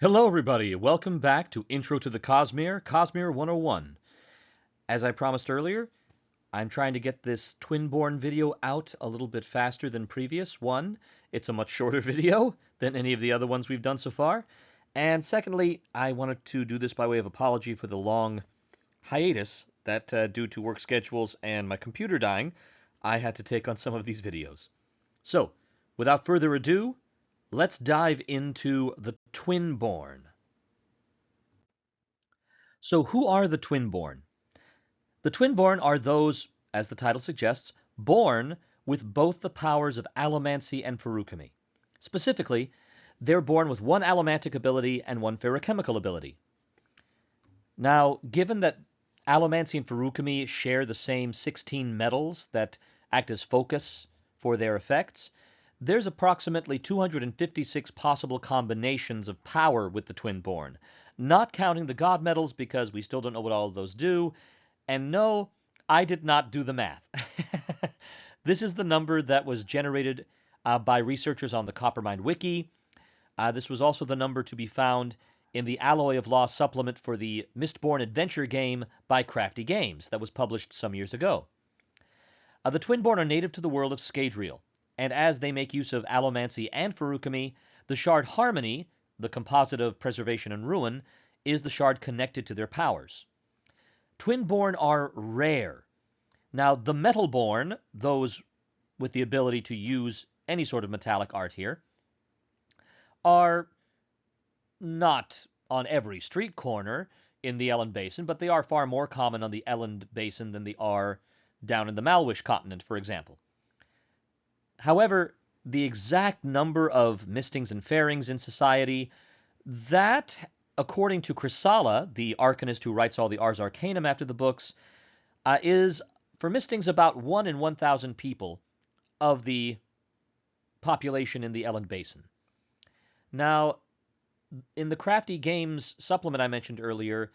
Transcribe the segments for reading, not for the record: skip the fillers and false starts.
Hello, everybody. Welcome back to Intro to the Cosmere, Cosmere 101. As I promised earlier, I'm trying to get this Twinborn video out a little bit faster than previous. One, it's a much shorter video than any of the other ones we've done so far. And secondly, I wanted to do this by way of apology for the long hiatus that, due to work schedules and my computer dying, I had to take on some of these videos. So, without further ado, let's dive into the Twinborn. So who are the Twinborn? The Twinborn are those, as the title suggests, born with both the powers of allomancy and feruchemy. Specifically, they're born with one allomantic ability and one feruchemical ability. Now, given that allomancy and feruchemy share the same 16 metals that act as focus for their effects, there's approximately 256 possible combinations of power with the Twinborn, not counting the god metals because we still don't know what all of those do. And no, I did not do the math. This is the number that was generated by researchers on the Coppermind Wiki. This was also the number to be found in the Alloy of Law supplement for the Mistborn adventure game by Crafty Games that was published some years ago. The Twinborn are native to the world of Scadrial, and as they make use of allomancy and feruchemy, the shard harmony, the composite of preservation and ruin, is the shard connected to their powers. Twinborn are rare. Now, the metalborn, those with the ability to use any sort of metallic art here, are not on every street corner in the Elend Basin, but they are far more common on the Elend Basin than they are down in the Malwish continent, for example. However, the exact number of mistings and fairings in society, that, according to Chrysala, the arcanist who writes all the Ars Arcanum after the books, is, for mistings, about 1 in 1,000 people of the population in the Elend Basin. Now, in the Crafty Games supplement I mentioned earlier,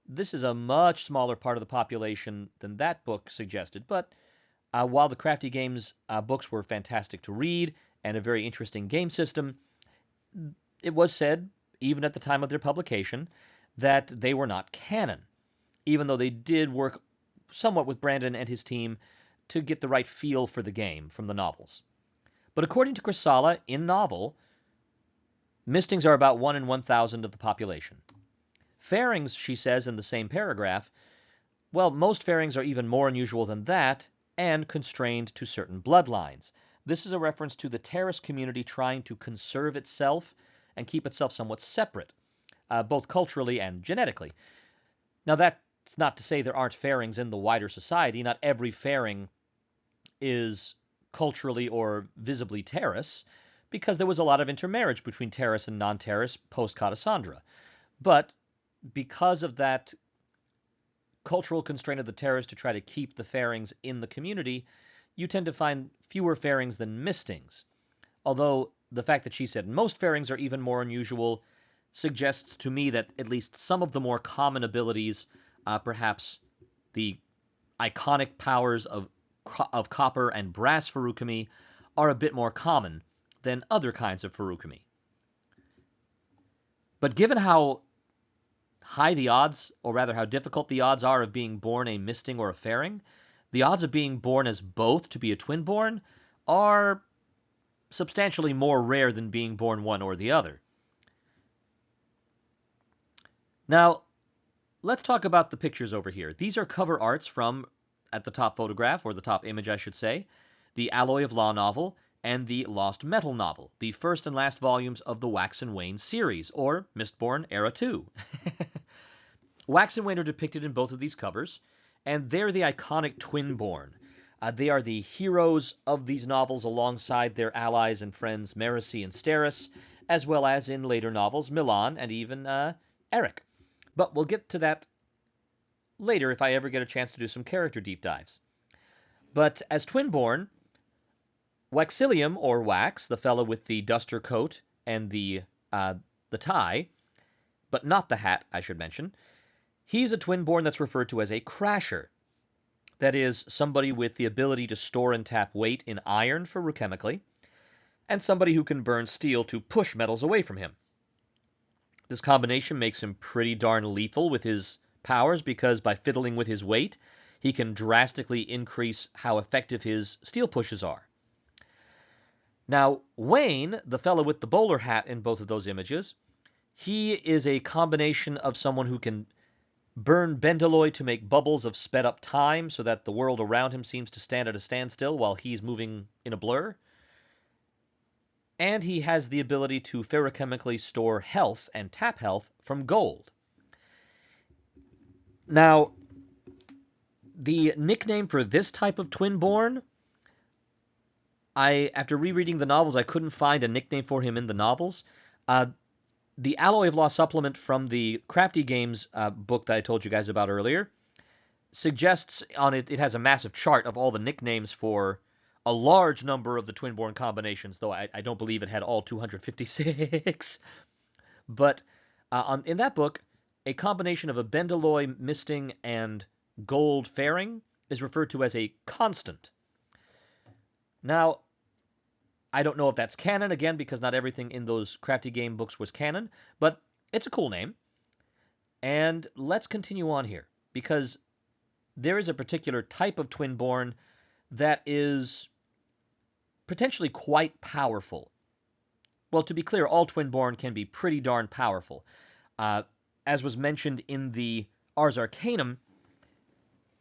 this is a much smaller part of the population than that book suggested, but while the Crafty Games books were fantastic to read and a very interesting game system, it was said, even at the time of their publication, that they were not canon, even though they did work somewhat with Brandon and his team to get the right feel for the game from the novels. But according to Chrysala, in novel, mistings are about 1 in 1,000 of the population. Fairings, she says in the same paragraph, well, most fairings are even more unusual than that and constrained to certain bloodlines. This is a reference to the Terrace community trying to conserve itself and keep itself somewhat separate, both culturally and genetically. Now, that's not to say there aren't fairings in the wider society. Not every fairing is culturally or visibly Terrace, because there was a lot of intermarriage between Terrace and non-Terrace post-Catacandra. But because of that cultural constraint of the Terrace to try to keep the fairings in the community, you tend to find fewer fairings than mistings. Although the fact that she said most fairings are even more unusual suggests to me that at least some of the more common abilities, perhaps the iconic powers of copper and brass feruchemy, are a bit more common than other kinds of feruchemy. But given how high the odds, or rather how difficult the odds are of being born a misting or a fairing, the odds of being born as both to be a twinborn are substantially more rare than being born one or the other. Now, let's talk about the pictures over here. These are cover arts from, at the top photograph, or the top image I should say, the Alloy of Law novel and the Lost Metal novel, the first and last volumes of the Wax and Wane series, or Mistborn Era 2. Wax and Wane are depicted in both of these covers, and they're the iconic Twinborn. They are the heroes of these novels alongside their allies and friends Marasi and Steris, as well as in later novels Milan and even Eric. But we'll get to that later if I ever get a chance to do some character deep dives. But as Twinborn, Waxilium, or Wax, the fellow with the duster coat and the tie, but not the hat, I should mention, he's a Twinborn that's referred to as a crasher. That is, somebody with the ability to store and tap weight in iron feruchemically, and somebody who can burn steel to push metals away from him. This combination makes him pretty darn lethal with his powers because by fiddling with his weight, he can drastically increase how effective his steel pushes are. Now, Wayne, the fellow with the bowler hat in both of those images, he is a combination of someone who can burn bendalloy to make bubbles of sped up time so that the world around him seems to stand at a standstill while he's moving in a blur. And he has the ability to ferrochemically store health and tap health from gold. Now, the nickname for this type of Twinborn, after rereading the novels, I couldn't find a nickname for him in the novels. The Alloy of Law supplement from the Crafty Games book that I told you guys about earlier suggests on it, it has a massive chart of all the nicknames for a large number of the Twinborn combinations, though I don't believe it had all 256. But in that book, a combination of a bendalloy misting and gold fairing is referred to as a constant. Now, I don't know if that's canon, again, because not everything in those Crafty Game books was canon, but it's a cool name. And let's continue on here, because there is a particular type of Twinborn that is potentially quite powerful. Well, to be clear, all Twinborn can be pretty darn powerful. As was mentioned in the Ars Arcanum,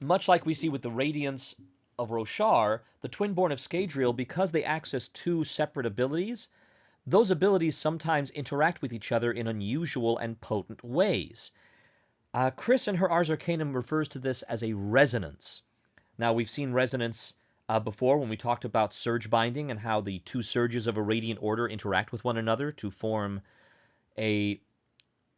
much like we see with the Radiance of Roshar, the Twinborn of Scadrial, because they access two separate abilities, those abilities sometimes interact with each other in unusual and potent ways. Chris in her Ars Arcanum refers to this as a resonance. Now, we've seen resonance before when we talked about surge binding and how the two surges of a radiant order interact with one another to form an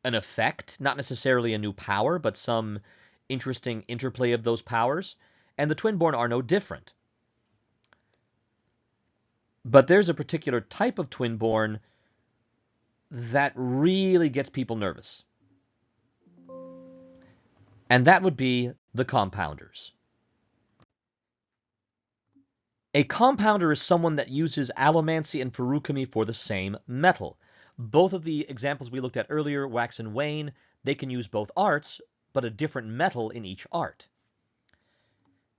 effect, not necessarily a new power, but some interesting interplay of those powers. And the Twinborn are no different. But there's a particular type of Twinborn that really gets people nervous. And that would be the compounders. A compounder is someone that uses allomancy and feruchemy for the same metal. Both of the examples we looked at earlier, Wax and Wayne, they can use both arts, but a different metal in each art.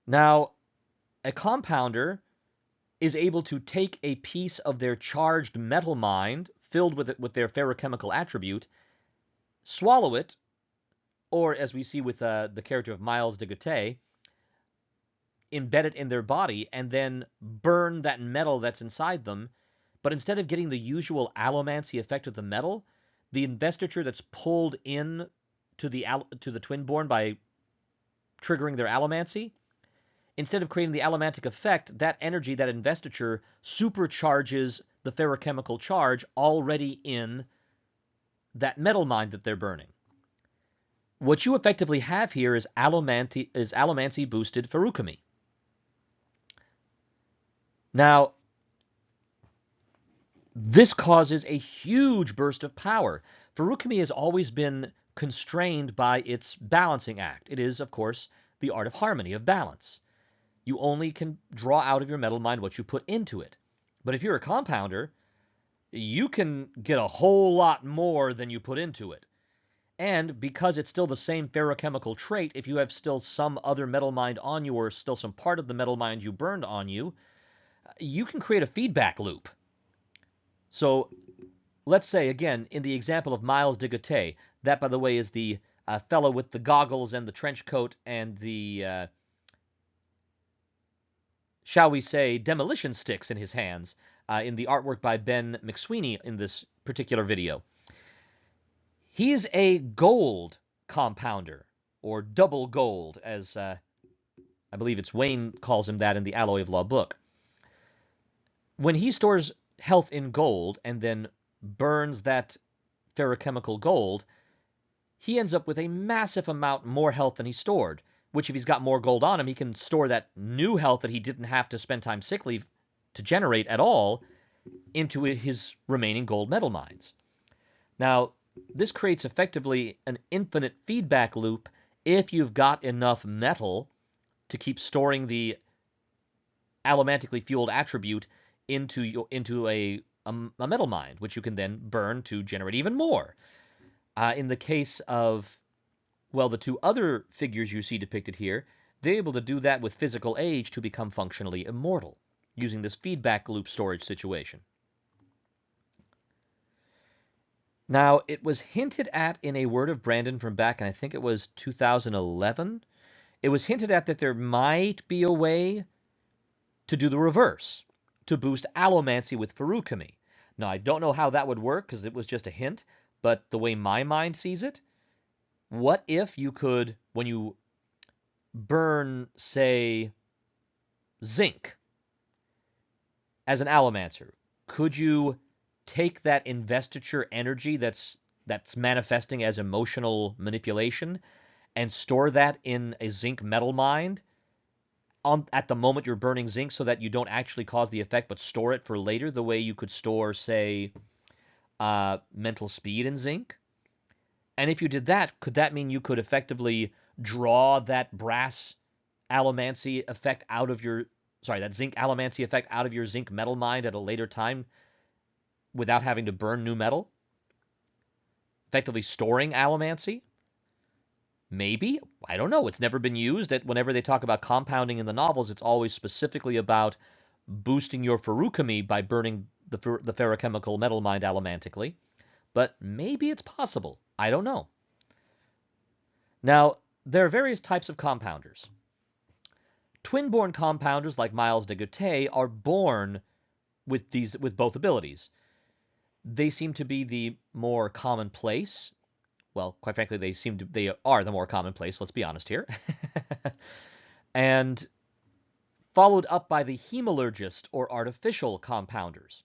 Now, a compounder is able to take a piece of their charged metal mind, filled with their ferrochemical attribute, swallow it, or as we see with the character of Miles de Gautet, embed it in their body, and then burn that metal that's inside them. But instead of getting the usual allomancy effect of the metal, the investiture that's pulled in to the Twinborn by triggering their allomancy, instead of creating the allomantic effect, that energy, that investiture, supercharges the ferrochemical charge already in that metal mind that they're burning. What you effectively have here is allomancy boosted feruchemy. Now, this causes a huge burst of power. Feruchemy has always been constrained by its balancing act. It is, of course, the art of harmony, of balance. You only can draw out of your metal mind what you put into it. But if you're a compounder, you can get a whole lot more than you put into it. And because it's still the same ferrochemical trait, if you have still some other metal mind on you, or still some part of the metal mind you burned on you, you can create a feedback loop. So let's say, again, in the example of Miles de Gautet, that, by the way, is the fellow with the goggles and the trench coat and the shall we say, demolition sticks in his hands in the artwork by Ben McSweeney in this particular video. He's a gold compounder, or double gold, as I believe it's Wayne calls him that in the Alloy of Law book. When he stores health in gold and then burns that ferrochemical gold, he ends up with a massive amount more health than he stored, which if he's got more gold on him, he can store that new health that he didn't have to spend time sick leave to generate at all into his remaining gold metal mines. Now, this creates effectively an infinite feedback loop if you've got enough metal to keep storing the allomantically fueled attribute into a metal mine, which you can then burn to generate even more. In the case of, well, the two other figures you see depicted here, they're able to do that with physical age to become functionally immortal, using this feedback loop storage situation. Now, it was hinted at in a word of Brandon from back, and I think it was 2011. It was hinted at that there might be a way to do the reverse, to boost allomancy with Furukami. Now, I don't know how that would work because it was just a hint, but the way my mind sees it, what if you could, when you burn, say, zinc as an allomancer, could you take that investiture energy that's manifesting as emotional manipulation and store that in a zinc metal mind at the moment you're burning zinc so that you don't actually cause the effect but store it for later, the way you could store, say, mental speed in zinc? And if you did that, could that mean you could effectively draw that brass allomancy effect out of your, sorry, that zinc allomancy effect out of your zinc metal mind at a later time without having to burn new metal? Effectively storing allomancy? Maybe. I don't know. It's never been used. Whenever they talk about compounding in the novels, it's always specifically about boosting your Furukami by burning the ferrochemical metal mind allomantically. But maybe it's possible. I don't know. Now, there are various types of compounders. Twin-born compounders like Miles de Gautet are born with both abilities. They seem to be the more commonplace. Well, quite frankly, they are the more commonplace, let's be honest here. And followed up by the hemologist or artificial compounders.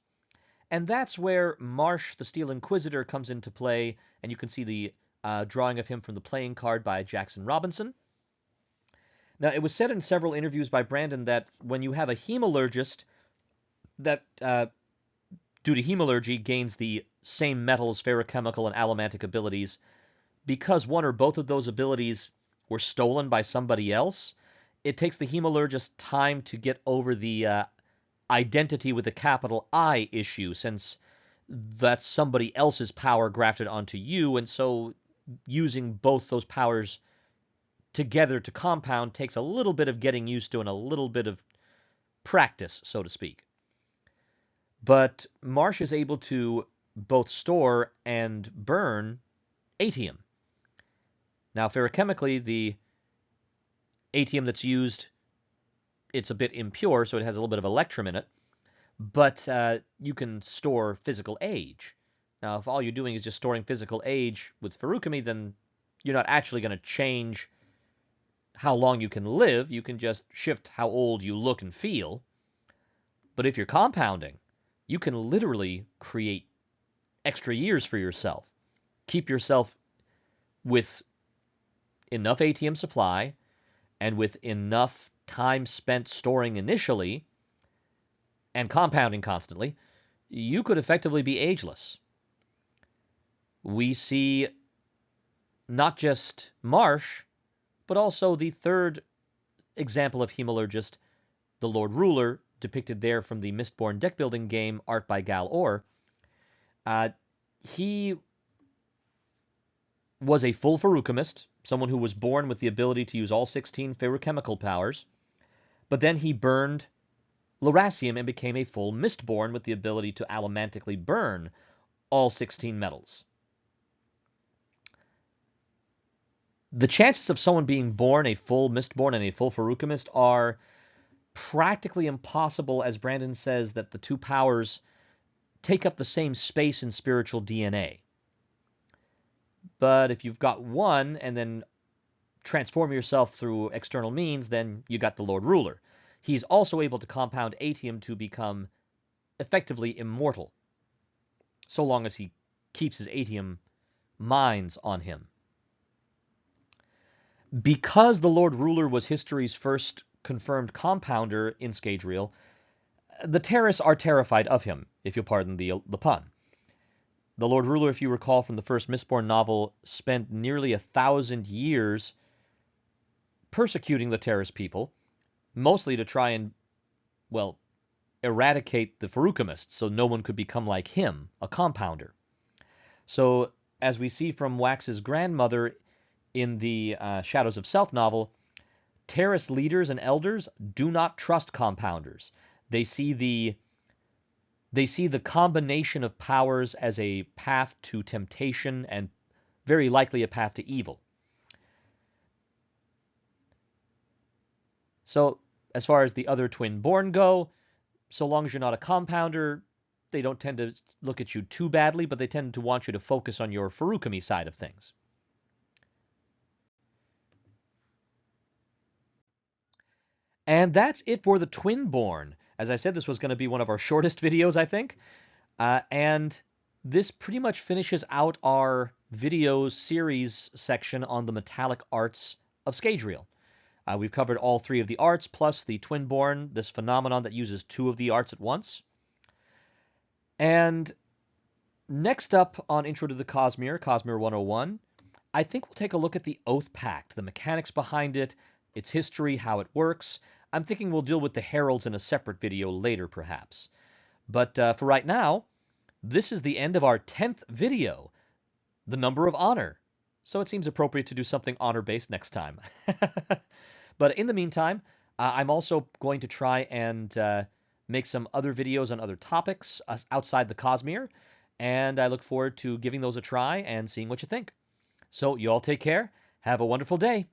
And that's where Marsh, the Steel Inquisitor, comes into play, and you can see the drawing of him from the playing card by Jackson Robinson. Now, it was said in several interviews by Brandon that when you have a hemologist that, due to hemalurgy, gains the same metals, ferrochemical, and allomantic abilities, because one or both of those abilities were stolen by somebody else, it takes the hemologist time to get over the identity with a capital I issue, since that's somebody else's power grafted onto you, and so using both those powers together to compound takes a little bit of getting used to and a little bit of practice, so to speak. But Marsh is able to both store and burn atium. Now, ferrochemically, the atium that's used, it's a bit impure, so it has a little bit of electrum in it, but you can store physical age. Now, if all you're doing is just storing physical age with Furukami, then you're not actually going to change how long you can live. You can just shift how old you look and feel. But if you're compounding, you can literally create extra years for yourself. Keep yourself with enough ATM supply and with enough time spent storing initially and compounding constantly, you could effectively be ageless. We see not just Marsh, but also the third example of hemologist, the Lord Ruler, depicted there from the Mistborn deck building game, art by Gal Orr. He was a full Feruchemist, someone who was born with the ability to use all 16 feruchemical powers, but then he burned Lerasium and became a full Mistborn with the ability to allomantically burn all 16 metals. The chances of someone being born a full Mistborn and a full Feruchemist are practically impossible, as Brandon says that the two powers take up the same space in spiritual DNA. But if you've got one and then transform yourself through external means, then you got the Lord Ruler. He's also able to compound atium to become effectively immortal, so long as he keeps his atium mines on him. Because the Lord Ruler was history's first confirmed compounder in Scadrial, the Terrace are terrified of him, if you'll pardon the pun. The Lord Ruler, if you recall from the first Mistborn novel, spent nearly 1,000 years persecuting the Terrace people, mostly to try and, well, eradicate the Feruchemists so no one could become like him, a compounder. So as we see from Wax's grandmother in the Shadows of Self novel, Terrace leaders and elders do not trust compounders. They see the combination of powers as a path to temptation and very likely a path to evil. So as far as the other Twinborn go, so long as you're not a compounder, they don't tend to look at you too badly, but they tend to want you to focus on your Furukami side of things. And that's it for the Twinborn. As I said, this was going to be one of our shortest videos, I think. And this pretty much finishes out our video series section on the metallic arts of Scadrial. We've covered all three of the arts, plus the Twinborn, this phenomenon that uses two of the arts at once. And next up on Intro to the Cosmere, Cosmere 101, I think we'll take a look at the Oath Pact, the mechanics behind it, its history, how it works. I'm thinking we'll deal with the heralds in a separate video later, perhaps. But for right now, this is the end of our 10th video, the number of honor. So it seems appropriate to do something honor-based next time. But in the meantime, I'm also going to try and make some other videos on other topics outside the Cosmere, and I look forward to giving those a try and seeing what you think. So you all take care. Have a wonderful day.